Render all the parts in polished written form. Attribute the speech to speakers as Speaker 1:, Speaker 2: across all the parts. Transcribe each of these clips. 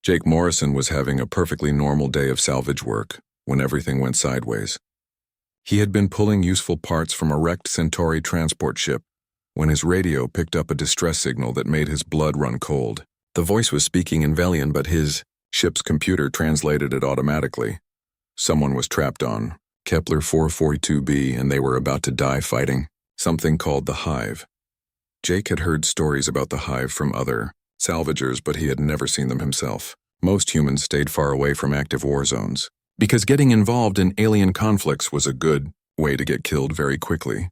Speaker 1: Jake Morrison was having a perfectly normal day of salvage work when everything went sideways. He had been pulling useful parts from a wrecked Centauri transport ship when his radio picked up a distress signal that made his blood run cold. The voice was speaking in Velian, but his ship's computer translated it automatically. Someone was trapped on Kepler 442b, and they were about to die fighting something called the Hive. Jake had heard stories about the Hive from other salvagers, but he had never seen them himself. Most humans stayed far away from active war zones, because getting involved in alien conflicts was a good way to get killed very quickly.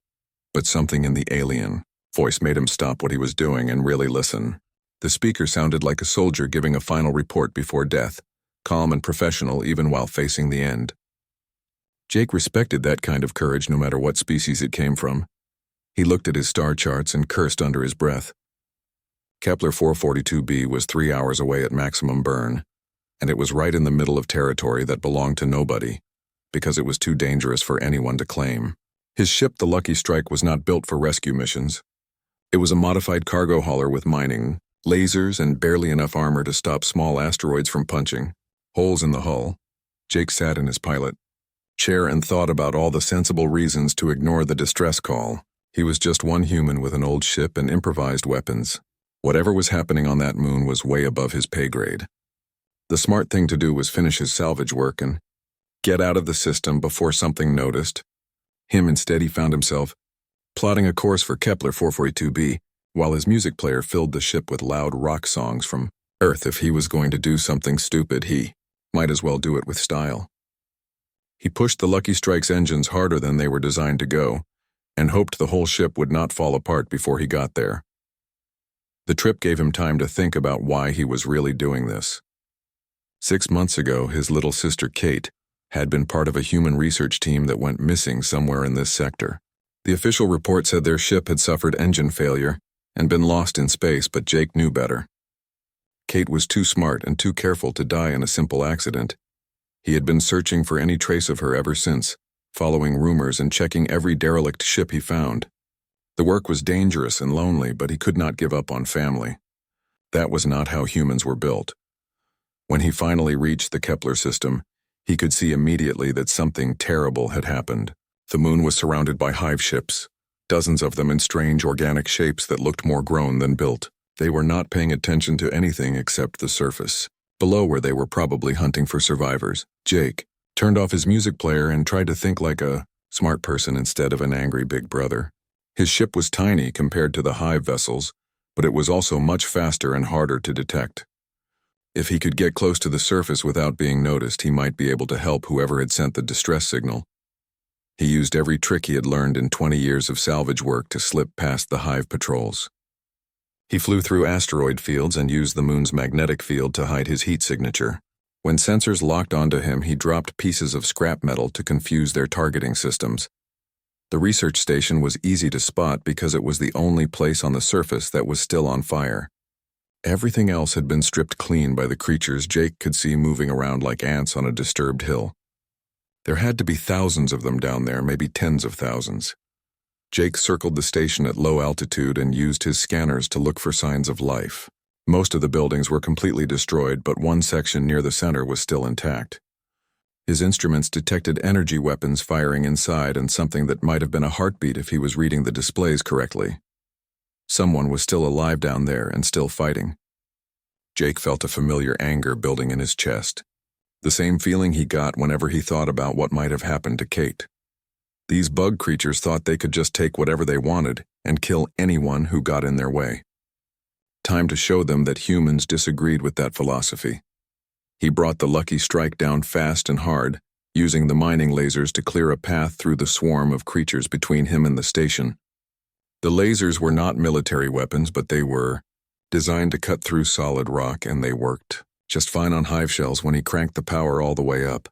Speaker 1: But something in the alien voice made him stop what he was doing and really listen. The speaker sounded like a soldier giving a final report before death, calm and professional even while facing the end. Jake respected that kind of courage no matter what species it came from. He looked at his star charts and cursed under his breath. Kepler 442b was 3 hours away at maximum burn, and it was right in the middle of territory that belonged to nobody, because it was too dangerous for anyone to claim. His ship, the Lucky Strike, was not built for rescue missions. It was a modified cargo hauler with mining, lasers, and barely enough armor to stop small asteroids from punching holes in the hull. Jake sat in his pilot chair and thought about all the sensible reasons to ignore the distress call. He was just one human with an old ship and improvised weapons. Whatever was happening on that moon was way above his pay grade. The smart thing to do was finish his salvage work and get out of the system before something noticed him. Instead, he found himself plotting a course for Kepler 442b, while his music player filled the ship with loud rock songs from Earth. If he was going to do something stupid, he might as well do it with style. He pushed the Lucky Strike's engines harder than they were designed to go, and hoped the whole ship would not fall apart before he got there. The trip gave him time to think about why he was really doing this. 6 months ago, his little sister Kate had been part of a human research team that went missing somewhere in this sector. The official report said their ship had suffered engine failure and been lost in space, but Jake knew better. Kate was too smart and too careful to die in a simple accident. He had been searching for any trace of her ever since, following rumors and checking every derelict ship he found. The work was dangerous and lonely, but he could not give up on family. That was not how humans were built. When he finally reached the Kepler system, he could see immediately that something terrible had happened. The moon was surrounded by hive ships, dozens of them in strange organic shapes that looked more grown than built. They were not paying attention to anything except the surface, below where they were probably hunting for survivors. Jake turned off his music player and tried to think like a smart person instead of an angry big brother. His ship was tiny compared to the hive vessels, but it was also much faster and harder to detect. If he could get close to the surface without being noticed, he might be able to help whoever had sent the distress signal. He used every trick he had learned in 20 years of salvage work to slip past the hive patrols. He flew through asteroid fields and used the moon's magnetic field to hide his heat signature. When sensors locked onto him, he dropped pieces of scrap metal to confuse their targeting systems. The research station was easy to spot because it was the only place on the surface that was still on fire. Everything else had been stripped clean by the creatures Jake could see moving around like ants on a disturbed hill. There had to be thousands of them down there, maybe tens of thousands. Jake circled the station at low altitude and used his scanners to look for signs of life. Most of the buildings were completely destroyed, but one section near the center was still intact. His instruments detected energy weapons firing inside and something that might have been a heartbeat if he was reading the displays correctly. Someone was still alive down there and still fighting. Jake felt a familiar anger building in his chest, the same feeling he got whenever he thought about what might have happened to Kate. These bug creatures thought they could just take whatever they wanted and kill anyone who got in their way. Time to show them that humans disagreed with that philosophy. He brought the Lucky Strike down fast and hard, using the mining lasers to clear a path through the swarm of creatures between him and the station. The lasers were not military weapons, but they were designed to cut through solid rock, and they worked just fine on hive shells when he cranked the power all the way up.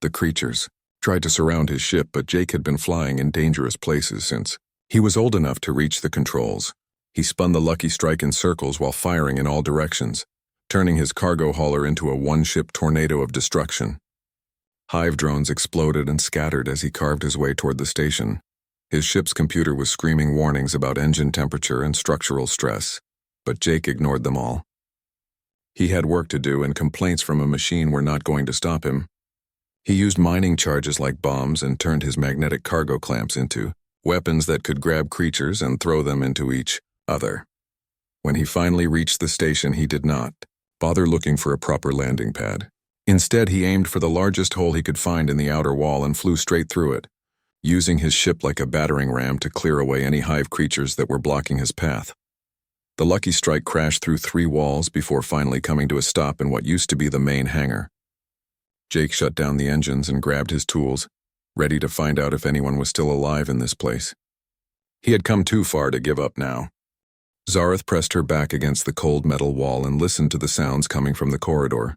Speaker 1: The creatures tried to surround his ship, but Jake had been flying in dangerous places since he was old enough to reach the controls. He spun the Lucky Strike in circles while firing in all directions, turning his cargo hauler into a one-ship tornado of destruction. Hive drones exploded and scattered as he carved his way toward the station. His ship's computer was screaming warnings about engine temperature and structural stress, but Jake ignored them all. He had work to do, and complaints from a machine were not going to stop him. He used mining charges like bombs and turned his magnetic cargo clamps into weapons that could grab creatures and throw them into each other. When he finally reached the station, he did not bother looking for a proper landing pad. Instead, he aimed for the largest hole he could find in the outer wall and flew straight through it, using his ship like a battering ram to clear away any hive creatures that were blocking his path. The Lucky Strike crashed through 3 walls before finally coming to a stop in what used to be the main hangar. Jake shut down the engines and grabbed his tools, ready to find out if anyone was still alive in this place. He had come too far to give up now. Zareth pressed her back against the cold metal wall and listened to the sounds coming from the corridor.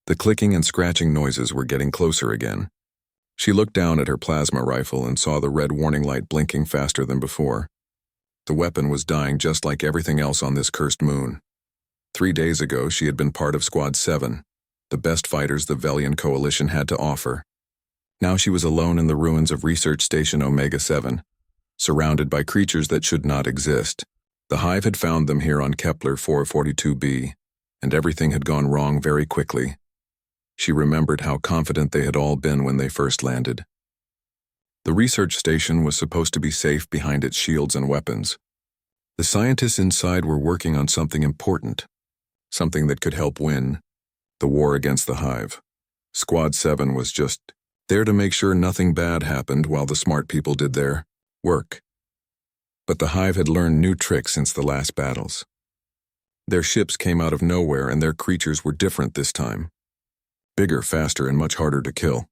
Speaker 1: The clicking and scratching noises were getting closer again. She looked down at her plasma rifle and saw the red warning light blinking faster than before. The weapon was dying just like everything else on this cursed moon. 3 days ago, she had been part of Squad 7, the best fighters the Velian Coalition had to offer. Now she was alone in the ruins of Research Station Omega-7, surrounded by creatures that should not exist. The Hive had found them here on Kepler 442b, and everything had gone wrong very quickly. She remembered how confident they had all been when they first landed. The research station was supposed to be safe behind its shields and weapons. The scientists inside were working on something important, something that could help win the war against the Hive. Squad 7 was just there to make sure nothing bad happened while the smart people did their work. But the Hive had learned new tricks since the last battles. Their ships came out of nowhere, and their creatures were different this time. Bigger, faster, and much harder to kill.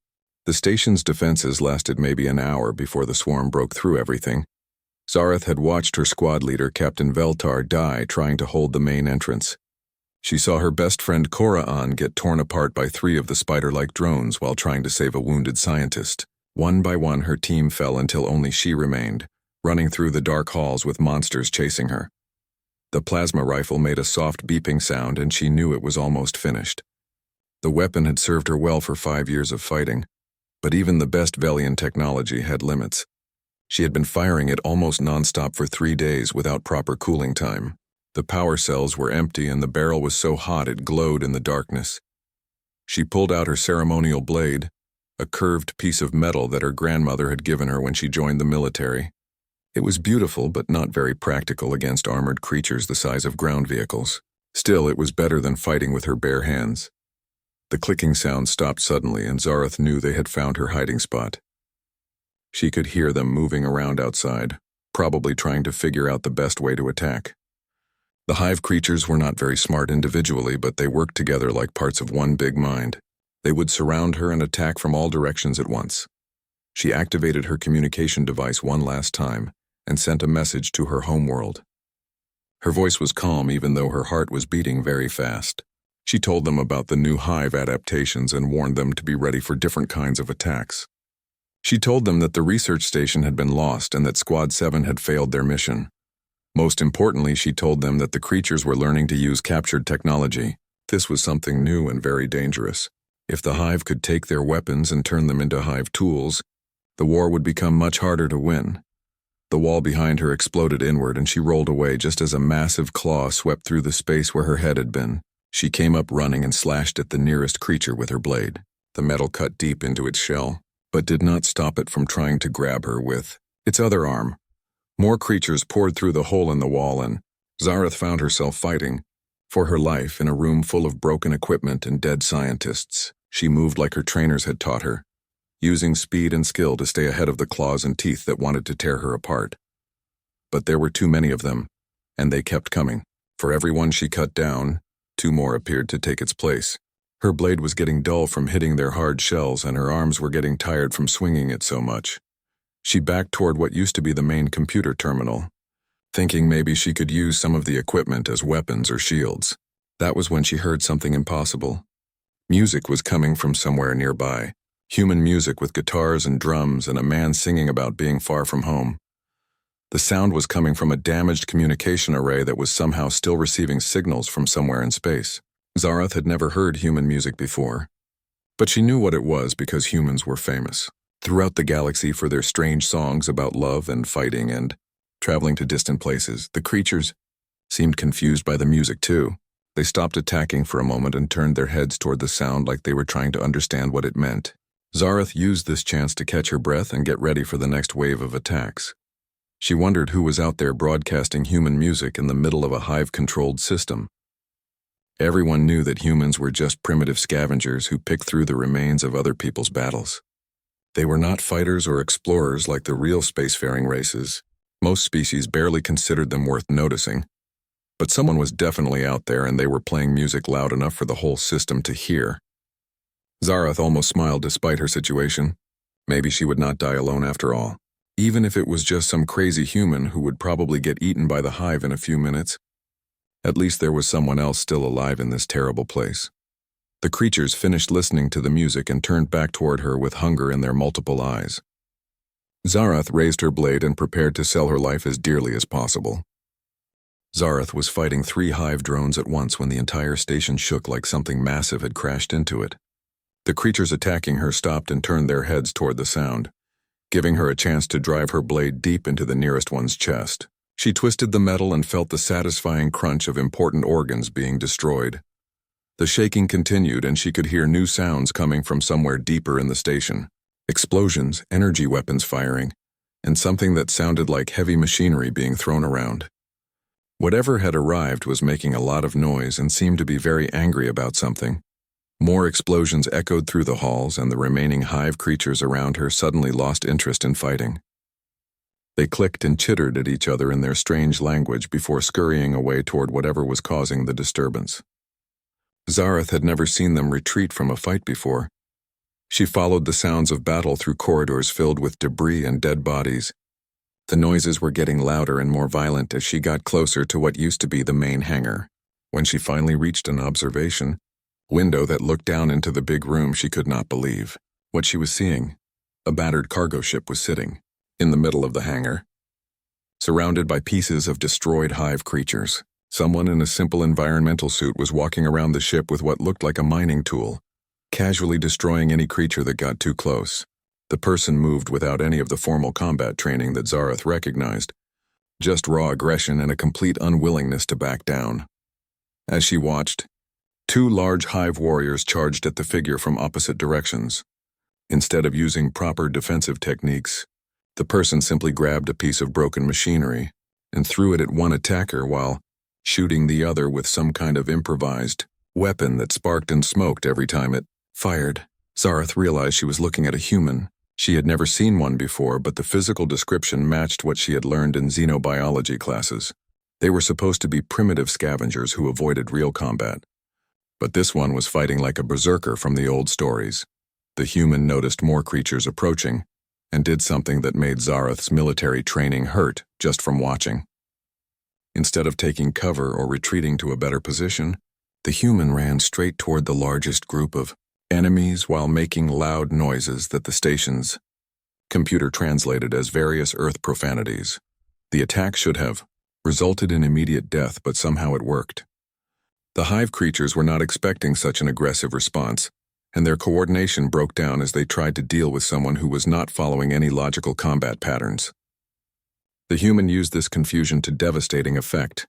Speaker 1: The station's defenses lasted maybe an hour before the swarm broke through everything. Zareth had watched her squad leader, Captain Veltar, die trying to hold the main entrance. She saw her best friend Koraan get torn apart by 3 of the spider-like drones while trying to save a wounded scientist. One by one, her team fell until only she remained, running through the dark halls with monsters chasing her. The plasma rifle made a soft beeping sound, and she knew it was almost finished. The weapon had served her well for 5 years of fighting, but even the best Velian technology had limits. She had been firing it almost nonstop for 3 days without proper cooling time. The power cells were empty, and the barrel was so hot it glowed in the darkness. She pulled out her ceremonial blade, a curved piece of metal that her grandmother had given her when she joined the military. It was beautiful, but not very practical against armored creatures the size of ground vehicles. Still, it was better than fighting with her bare hands. The clicking sound stopped suddenly, and Zareth knew they had found her hiding spot. She could hear them moving around outside, probably trying to figure out the best way to attack. The Hive creatures were not very smart individually, but they worked together like parts of one big mind. They would surround her and attack from all directions at once. She activated her communication device one last time and sent a message to her homeworld. Her voice was calm, even though her heart was beating very fast. She told them about the new Hive adaptations and warned them to be ready for different kinds of attacks. She told them that the research station had been lost and that Squad 7 had failed their mission. Most importantly, she told them that the creatures were learning to use captured technology. This was something new and very dangerous. If the Hive could take their weapons and turn them into Hive tools, the war would become much harder to win. The wall behind her exploded inward, and she rolled away just as a massive claw swept through the space where her head had been. She came up running and slashed at the nearest creature with her blade. The metal cut deep into its shell, but did not stop it from trying to grab her with its other arm. More creatures poured through the hole in the wall, and Zareth found herself fighting for her life in a room full of broken equipment and dead scientists. She moved like her trainers had taught her, using speed and skill to stay ahead of the claws and teeth that wanted to tear her apart. But there were too many of them, and they kept coming. For every one she cut down, 2 more appeared to take its place. Her blade was getting dull from hitting their hard shells, and her arms were getting tired from swinging it so much. She backed toward what used to be the main computer terminal, thinking maybe she could use some of the equipment as weapons or shields. That was when she heard something impossible. Music was coming from somewhere nearby. Human music with guitars and drums and a man singing about being far from home. The sound was coming from a damaged communication array that was somehow still receiving signals from somewhere in space. Zareth had never heard human music before, but she knew what it was because humans were famous throughout the galaxy for their strange songs about love and fighting and traveling to distant places. The creatures seemed confused by the music too. They stopped attacking for a moment and turned their heads toward the sound like they were trying to understand what it meant. Zareth used this chance to catch her breath and get ready for the next wave of attacks. She wondered who was out there broadcasting human music in the middle of a hive-controlled system. Everyone knew that humans were just primitive scavengers who picked through the remains of other people's battles. They were not fighters or explorers like the real spacefaring races. Most species barely considered them worth noticing. But someone was definitely out there, and they were playing music loud enough for the whole system to hear. Zareth almost smiled despite her situation. Maybe she would not die alone after all. Even if it was just some crazy human who would probably get eaten by the hive in a few minutes, at least there was someone else still alive in this terrible place. The creatures finished listening to the music and turned back toward her with hunger in their multiple eyes. Zareth raised her blade and prepared to sell her life as dearly as possible. Zareth was fighting 3 hive drones at once when the entire station shook like something massive had crashed into it. The creatures attacking her stopped and turned their heads toward the sound, giving her a chance to drive her blade deep into the nearest one's chest. She twisted the metal and felt the satisfying crunch of important organs being destroyed. The shaking continued, and she could hear new sounds coming from somewhere deeper in the station. Explosions, energy weapons firing, and something that sounded like heavy machinery being thrown around. Whatever had arrived was making a lot of noise and seemed to be very angry about something. More explosions echoed through the halls, and the remaining hive creatures around her suddenly lost interest in fighting. They clicked and chittered at each other in their strange language before scurrying away toward whatever was causing the disturbance. Zareth had never seen them retreat from a fight before. She followed the sounds of battle through corridors filled with debris and dead bodies. The noises were getting louder and more violent as she got closer to what used to be the main hangar. When she finally reached an observation window that looked down into the big room, she could not believe what she was seeing. A battered cargo ship was sitting in the middle of the hangar, surrounded by pieces of destroyed hive creatures. Someone in a simple environmental suit was walking around the ship with what looked like a mining tool, casually destroying any creature that got too close. The person moved without any of the formal combat training that Zareth recognized, just raw aggression and a complete unwillingness to back down. As she watched, 2 large hive warriors charged at the figure from opposite directions. Instead of using proper defensive techniques, the person simply grabbed a piece of broken machinery and threw it at one attacker while shooting the other with some kind of improvised weapon that sparked and smoked every time it fired. Zareth realized she was looking at a human. She had never seen one before, but the physical description matched what she had learned in xenobiology classes. They were supposed to be primitive scavengers who avoided real combat. But this one was fighting like a berserker from the old stories. The human noticed more creatures approaching and did something that made Zareth's military training hurt just from watching. Instead of taking cover or retreating to a better position, the human ran straight toward the largest group of enemies while making loud noises that the station's computer translated as various Earth profanities. The attack should have resulted in immediate death, but somehow it worked. The hive creatures were not expecting such an aggressive response, and their coordination broke down as they tried to deal with someone who was not following any logical combat patterns. The human used this confusion to devastating effect,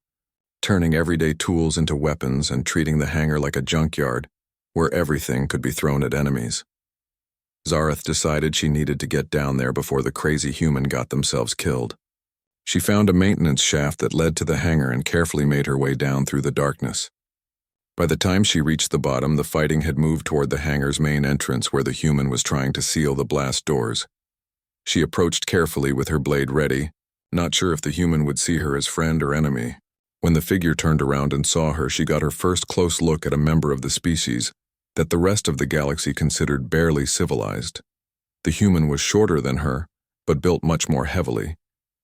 Speaker 1: turning everyday tools into weapons and treating the hangar like a junkyard where everything could be thrown at enemies. Zareth decided she needed to get down there before the crazy human got themselves killed. She found a maintenance shaft that led to the hangar and carefully made her way down through the darkness. By the time she reached the bottom, the fighting had moved toward the hangar's main entrance where the human was trying to seal the blast doors. She approached carefully with her blade ready, not sure if the human would see her as friend or enemy. When the figure turned around and saw her, she got her first close look at a member of the species that the rest of the galaxy considered barely civilized. The human was shorter than her, but built much more heavily,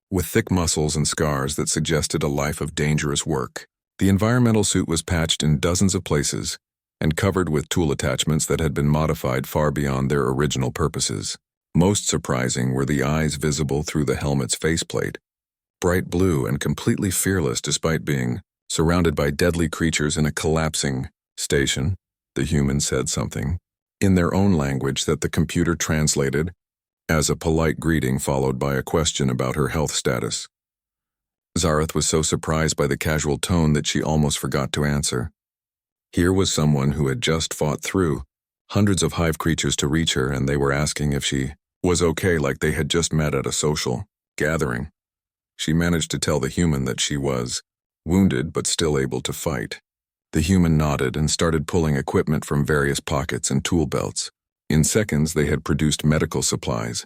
Speaker 1: with thick muscles and scars that suggested a life of dangerous work. The environmental suit was patched in dozens of places and covered with tool attachments that had been modified far beyond their original purposes. Most surprising were the eyes visible through the helmet's faceplate, bright blue and completely fearless despite being surrounded by deadly creatures in a collapsing station. The human said something in their own language that the computer translated as a polite greeting followed by a question about her health status. Zareth was so surprised by the casual tone that she almost forgot to answer. Here was someone who had just fought through hundreds of hive creatures to reach her, and they were asking if she was okay, like they had just met at a social gathering. She managed to tell the human that she was wounded but still able to fight. The human nodded and started pulling equipment from various pockets and tool belts. In seconds, they had produced medical supplies,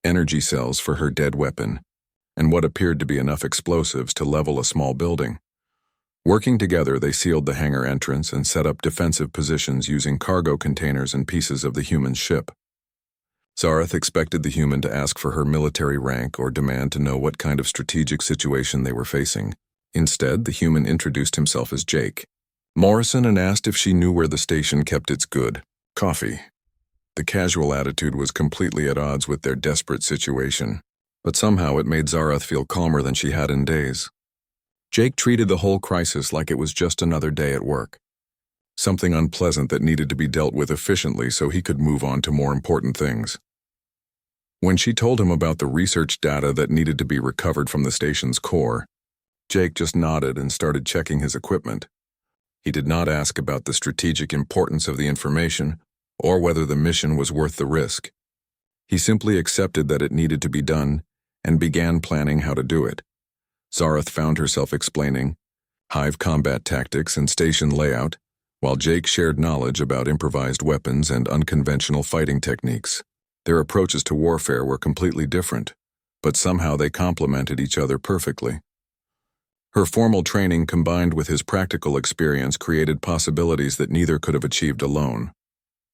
Speaker 1: energy cells for her dead weapon, and what appeared to be enough explosives to level a small building. Working together, they sealed the hangar entrance and set up defensive positions using cargo containers and pieces of the human's ship. Zareth expected the human to ask for her military rank or demand to know what kind of strategic situation they were facing. Instead, the human introduced himself as Jake Morrison and asked if she knew where the station kept its good coffee. The casual attitude was completely at odds with their desperate situation, but somehow it made Zareth feel calmer than she had in days. Jake treated the whole crisis like it was just another day at work, something unpleasant that needed to be dealt with efficiently so he could move on to more important things. When she told him about the research data that needed to be recovered from the station's core, Jake just nodded and started checking his equipment. He did not ask about the strategic importance of the information or whether the mission was worth the risk. He simply accepted that it needed to be done and began planning how to do it. Zareth found herself explaining hive combat tactics and station layout, while Jake shared knowledge about improvised weapons and unconventional fighting techniques. Their approaches to warfare were completely different, but somehow they complemented each other perfectly. Her formal training combined with his practical experience created possibilities that neither could have achieved alone.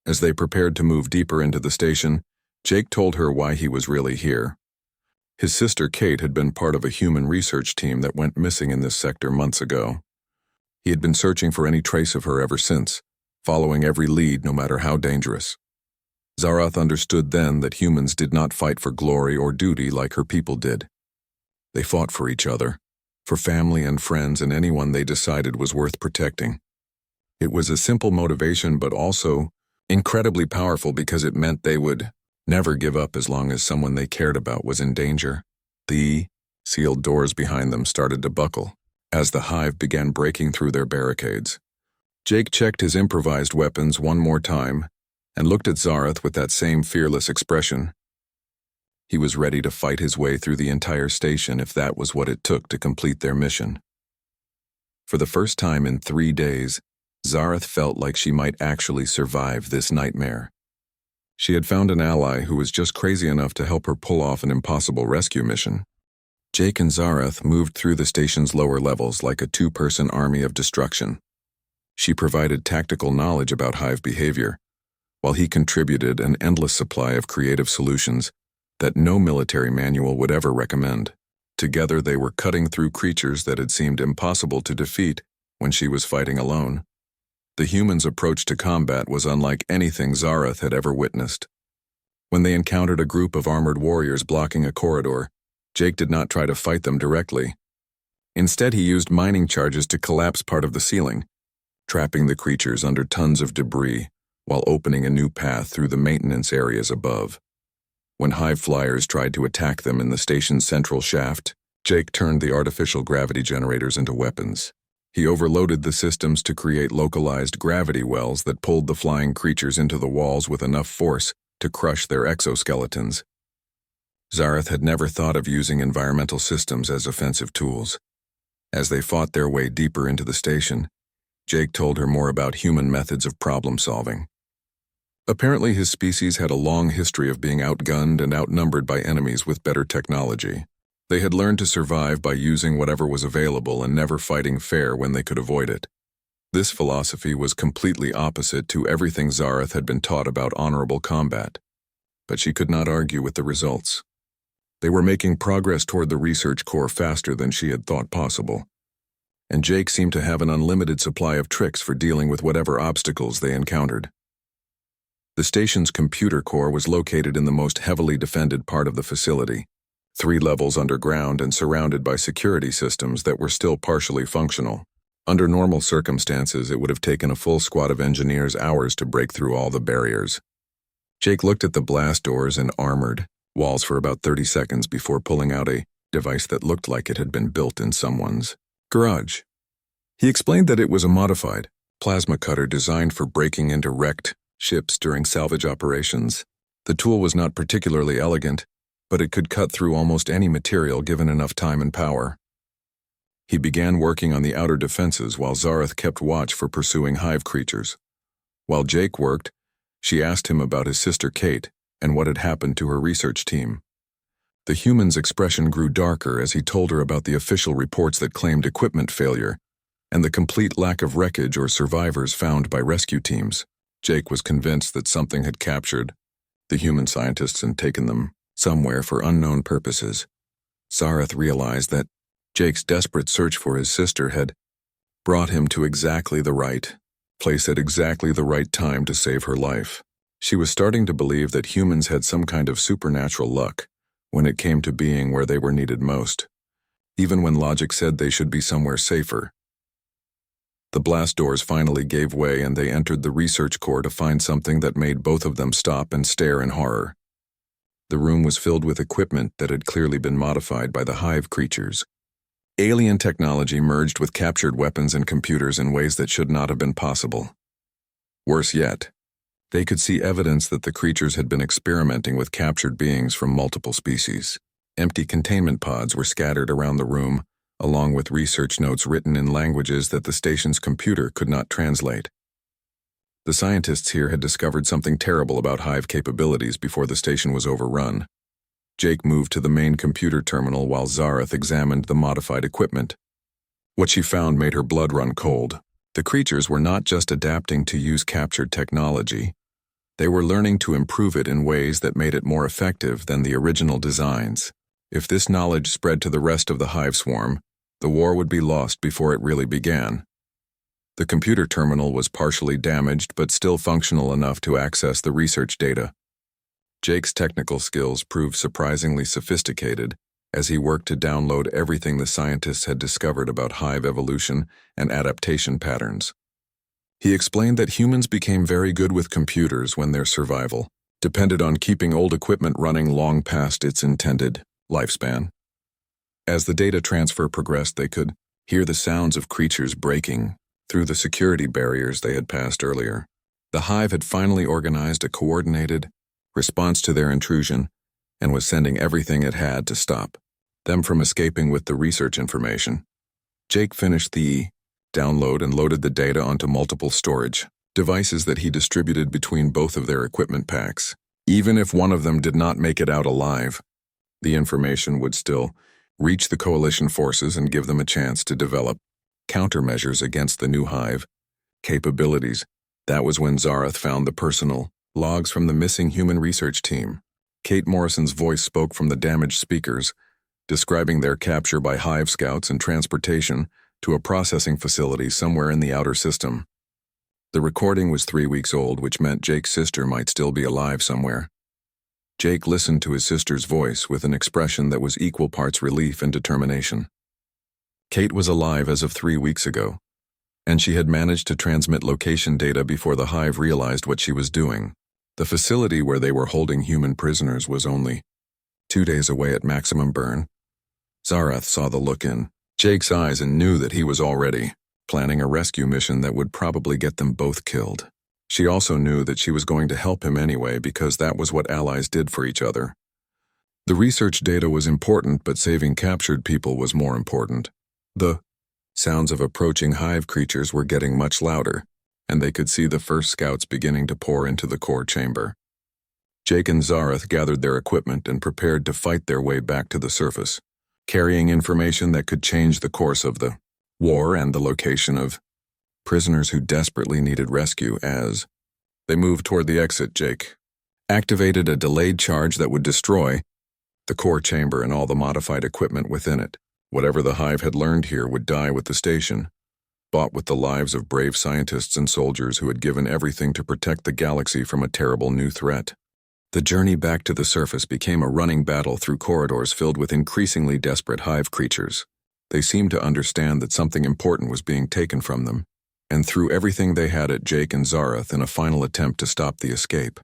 Speaker 1: As they prepared to move deeper into the station, Jake told her why he was really here. His sister Kate had been part of a human research team that went missing in this sector months ago. He had been searching for any trace of her ever since, following every lead no matter how dangerous. Zareth understood then that humans did not fight for glory or duty like her people did. They fought for each other, for family and friends and anyone they decided was worth protecting. It was a simple motivation, but also incredibly powerful because it meant they would never give up as long as someone they cared about was in danger. The sealed doors behind them started to buckle as the hive began breaking through their barricades. Jake checked his improvised weapons one more time and looked at Zareth with that same fearless expression. He was ready to fight his way through the entire station if that was what it took to complete their mission. For the first time in 3 days, Zareth felt like she might actually survive this nightmare. She had found an ally who was just crazy enough to help her pull off an impossible rescue mission. Jake and Zareth moved through the station's lower levels like a 2-person army of destruction. She provided tactical knowledge about hive behavior, while he contributed an endless supply of creative solutions that no military manual would ever recommend. Together they were cutting through creatures that had seemed impossible to defeat when she was fighting alone. The humans' approach to combat was unlike anything Zareth had ever witnessed. When they encountered a group of armored warriors blocking a corridor, Jake did not try to fight them directly. Instead, he used mining charges to collapse part of the ceiling, trapping the creatures under tons of debris while opening a new path through the maintenance areas above. When hive flyers tried to attack them in the station's central shaft, Jake turned the artificial gravity generators into weapons. He overloaded the systems to create localized gravity wells that pulled the flying creatures into the walls with enough force to crush their exoskeletons. Zareth had never thought of using environmental systems as offensive tools. As they fought their way deeper into the station, Jake told her more about human methods of problem-solving. Apparently, his species had a long history of being outgunned and outnumbered by enemies with better technology. They had learned to survive by using whatever was available and never fighting fair when they could avoid it. This philosophy was completely opposite to everything Zareth had been taught about honorable combat. But she could not argue with the results. They were making progress toward the research core faster than she had thought possible. And Jake seemed to have an unlimited supply of tricks for dealing with whatever obstacles they encountered. The station's computer core was located in the most heavily defended part of the facility, 3 levels underground and surrounded by security systems that were still partially functional. Under normal circumstances, it would have taken a full squad of engineers hours to break through all the barriers. Jake looked at the blast doors and armored walls for about 30 seconds before pulling out a device that looked like it had been built in someone's garage. He explained that it was a modified plasma cutter designed for breaking into wrecked ships during salvage operations. The tool was not particularly elegant, but it could cut through almost any material given enough time and power. He began working on the outer defenses while Zareth kept watch for pursuing hive creatures. While Jake worked, she asked him about his sister Kate and what had happened to her research team. The human's expression grew darker as he told her about the official reports that claimed equipment failure and the complete lack of wreckage or survivors found by rescue teams. Jake was convinced that something had captured the human scientists and taken them somewhere for unknown purposes. Zareth realized that Jake's desperate search for his sister had brought him to exactly the right place at exactly the right time to save her life. She was starting to believe that humans had some kind of supernatural luck when it came to being where they were needed most, even when logic said they should be somewhere safer. The blast doors finally gave way and they entered the research core to find something that made both of them stop and stare in horror. The room was filled with equipment that had clearly been modified by the hive creatures. Alien technology merged with captured weapons and computers in ways that should not have been possible. Worse yet, they could see evidence that the creatures had been experimenting with captured beings from multiple species. Empty containment pods were scattered around the room, along with research notes written in languages that the station's computer could not translate. The scientists here had discovered something terrible about hive capabilities before the station was overrun. Jake moved to the main computer terminal while Zareth examined the modified equipment. What she found made her blood run cold. The creatures were not just adapting to use captured technology. They were learning to improve it in ways that made it more effective than the original designs. If this knowledge spread to the rest of the hive swarm, the war would be lost before it really began. The computer terminal was partially damaged but still functional enough to access the research data. Jake's technical skills proved surprisingly sophisticated as he worked to download everything the scientists had discovered about hive evolution and adaptation patterns. He explained that humans became very good with computers when their survival depended on keeping old equipment running long past its intended lifespan. As the data transfer progressed, they could hear the sounds of creatures breaking through the security barriers they had passed earlier. The hive had finally organized a coordinated response to their intrusion and was sending everything it had to stop them from escaping with the research information. Jake finished the download and loaded the data onto multiple storage devices that he distributed between both of their equipment packs. Even if one of them did not make it out alive, the information would still reach the coalition forces and give them a chance to develop countermeasures against the new hive capabilities. That was when Zareth found the personal logs from the missing human research team. Kate Morrison's voice spoke from the damaged speakers, describing their capture by hive scouts and transportation to a processing facility somewhere in the outer system. The recording was 3 weeks old, which meant Jake's sister might still be alive somewhere. Jake listened to his sister's voice with an expression that was equal parts relief and determination. Kate was alive as of 3 weeks ago, and she had managed to transmit location data before the hive realized what she was doing. The facility where they were holding human prisoners was only 2 days away at maximum burn. Zareth saw the look in Jake's eyes and knew that he was already planning a rescue mission that would probably get them both killed. She also knew that she was going to help him anyway because that was what allies did for each other. The research data was important, but saving captured people was more important. The sounds of approaching hive creatures were getting much louder, and they could see the first scouts beginning to pour into the core chamber. Jake and Zareth gathered their equipment and prepared to fight their way back to the surface, carrying information that could change the course of the war and the location of prisoners who desperately needed rescue. As they moved toward the exit, Jake activated a delayed charge that would destroy the core chamber and all the modified equipment within it. Whatever the hive had learned here would die with the station, bought with the lives of brave scientists and soldiers who had given everything to protect the galaxy from a terrible new threat. The journey back to the surface became a running battle through corridors filled with increasingly desperate hive creatures. They seemed to understand that something important was being taken from them, and threw everything they had at Jake and Zareth in a final attempt to stop the escape.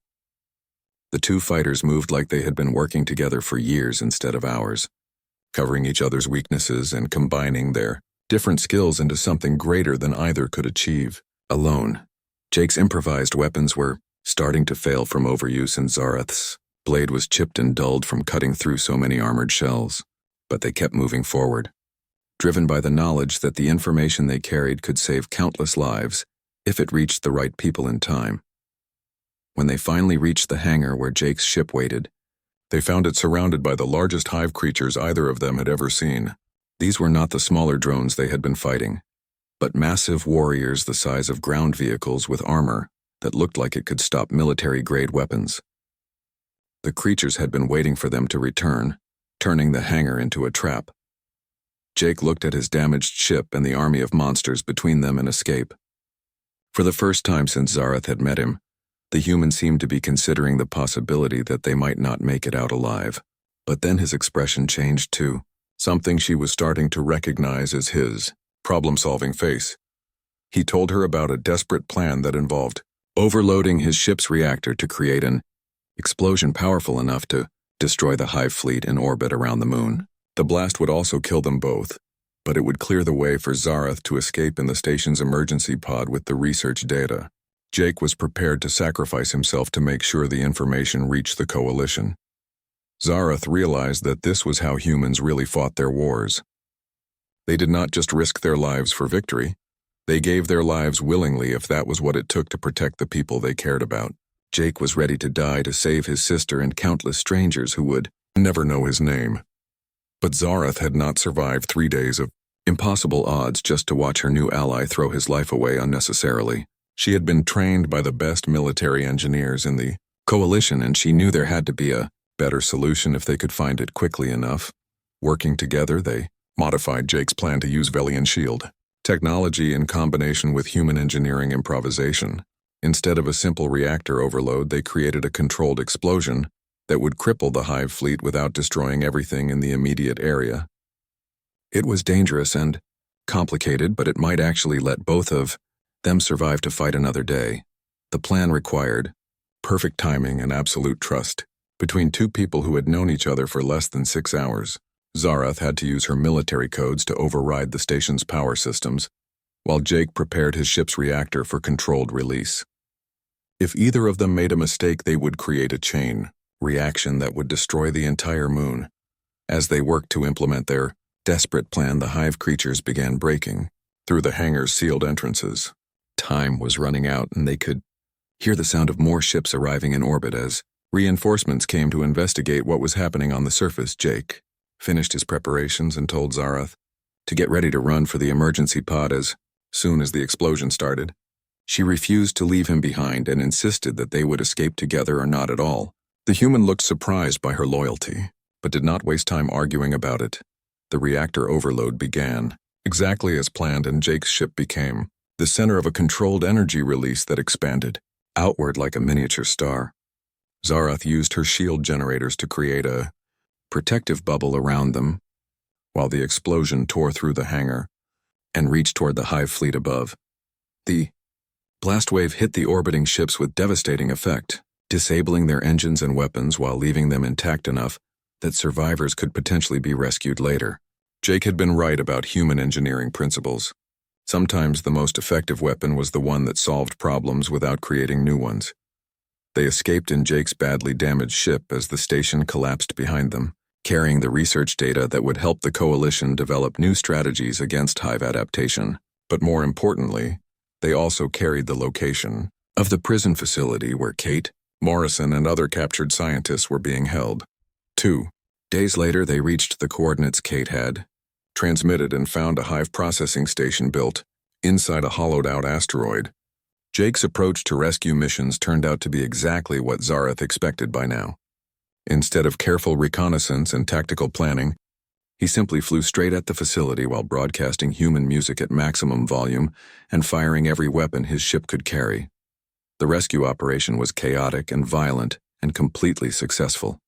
Speaker 1: The two fighters moved like they had been working together for years instead of hours, covering each other's weaknesses and combining their different skills into something greater than either could achieve. Alone, Jake's improvised weapons were starting to fail from overuse, and Zarath's blade was chipped and dulled from cutting through so many armored shells. But they kept moving forward, driven by the knowledge that the information they carried could save countless lives if it reached the right people in time. When they finally reached the hangar where Jake's ship waited, they found it surrounded by the largest hive creatures either of them had ever seen. These were not the smaller drones they had been fighting, but massive warriors the size of ground vehicles with armor that looked like it could stop military-grade weapons. The creatures had been waiting for them to return, turning the hangar into a trap. Jake looked at his damaged ship and the army of monsters between them and escape. For the first time since Zarath had met him, the human seemed to be considering the possibility that they might not make it out alive. But then his expression changed too, something she was starting to recognize as his problem-solving face. He told her about a desperate plan that involved overloading his ship's reactor to create an explosion powerful enough to destroy the hive fleet in orbit around the moon. The blast would also kill them both, but it would clear the way for Zarath to escape in the station's emergency pod with the research data. Jake was prepared to sacrifice himself to make sure the information reached the coalition. Zarath realized that this was how humans really fought their wars. They did not just risk their lives for victory, they gave their lives willingly if that was what it took to protect the people they cared about. Jake was ready to die to save his sister and countless strangers who would never know his name. But Zarath had not survived 3 days of impossible odds just to watch her new ally throw his life away unnecessarily. She had been trained by the best military engineers in the coalition, and she knew there had to be a better solution if they could find it quickly enough. Working together, they modified Jake's plan to use Velian shield technology in combination with human engineering improvisation. Instead of a simple reactor overload, they created a controlled explosion that would cripple the hive fleet without destroying everything in the immediate area. It was dangerous and complicated, but it might actually let both of them survive to fight another day. The plan required perfect timing and absolute trust between two people who had known each other for less than 6 hours. Zarath had to use her military codes to override the station's power systems, while Jake prepared his ship's reactor for controlled release. If either of them made a mistake, they would create a chain reaction that would destroy the entire moon. As they worked to implement their desperate plan, the hive creatures began breaking through the hangar's sealed entrances. Time was running out, and they could hear the sound of more ships arriving in orbit as reinforcements came to investigate what was happening on the surface. Jake finished his preparations and told Zarath to get ready to run for the emergency pod as soon as the explosion started. She refused to leave him behind and insisted that they would escape together or not at all. The human looked surprised by her loyalty, but did not waste time arguing about it. The reactor overload began, exactly as planned, and Jake's ship became the center of a controlled energy release that expanded outward like a miniature star. Zarath used her shield generators to create a protective bubble around them, while the explosion tore through the hangar and reached toward the hive fleet above. The blast wave hit the orbiting ships with devastating effect, disabling their engines and weapons while leaving them intact enough that survivors could potentially be rescued later. Jake had been right about human engineering principles. Sometimes the most effective weapon was the one that solved problems without creating new ones. They escaped in Jake's badly damaged ship as the station collapsed behind them, carrying the research data that would help the coalition develop new strategies against hive adaptation. But more importantly, they also carried the location of the prison facility where Kate, Morrison, and other captured scientists were being held. 2 days later, they reached the coordinates Kate had transmitted and found a hive processing station built inside a hollowed-out asteroid. Jake's approach to rescue missions turned out to be exactly what Zarath expected by now. Instead of careful reconnaissance and tactical planning, he simply flew straight at the facility while broadcasting human music at maximum volume and firing every weapon his ship could carry. The rescue operation was chaotic and violent and completely successful.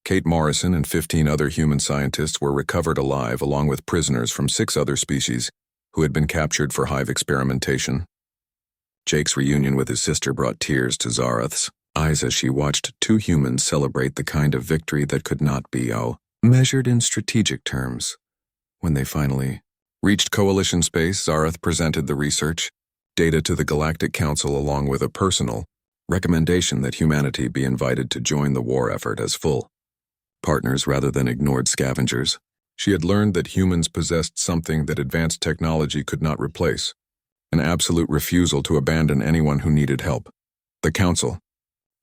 Speaker 1: Kate Morrison and 15 other human scientists were recovered alive along with prisoners from 6 other species who had been captured for hive experimentation. Jake's reunion with his sister brought tears to Zarath's eyes as she watched 2 humans celebrate the kind of victory that could not be measured in strategic terms. When they finally reached coalition space, Zarath presented the research data to the Galactic Council along with a personal recommendation that humanity be invited to join the war effort as full partners rather than ignored scavengers. She had learned that humans possessed something that advanced technology could not replace, an absolute refusal to abandon anyone who needed help. The Council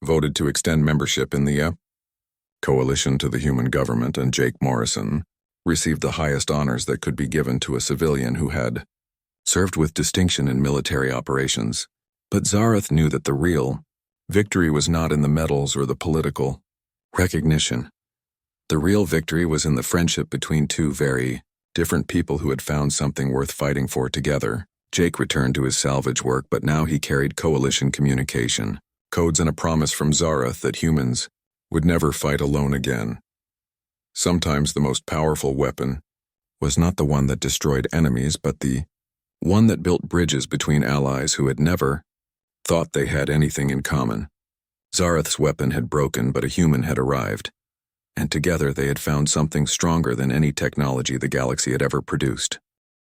Speaker 1: voted to extend membership in the coalition to the human government, and Jake Morrison received the highest honors that could be given to a civilian who had served with distinction in military operations. But Zareth knew that the real victory was not in the medals or the political recognition. The real victory was in the friendship between two very different people who had found something worth fighting for together. Jake returned to his salvage work, but now he carried coalition communication codes and a promise from Zareth that humans would never fight alone again. Sometimes the most powerful weapon was not the one that destroyed enemies, but the one that built bridges between allies who had never thought they had anything in common. Zareth's weapon had broken, but a human had arrived, and together they had found something stronger than any technology the galaxy had ever produced.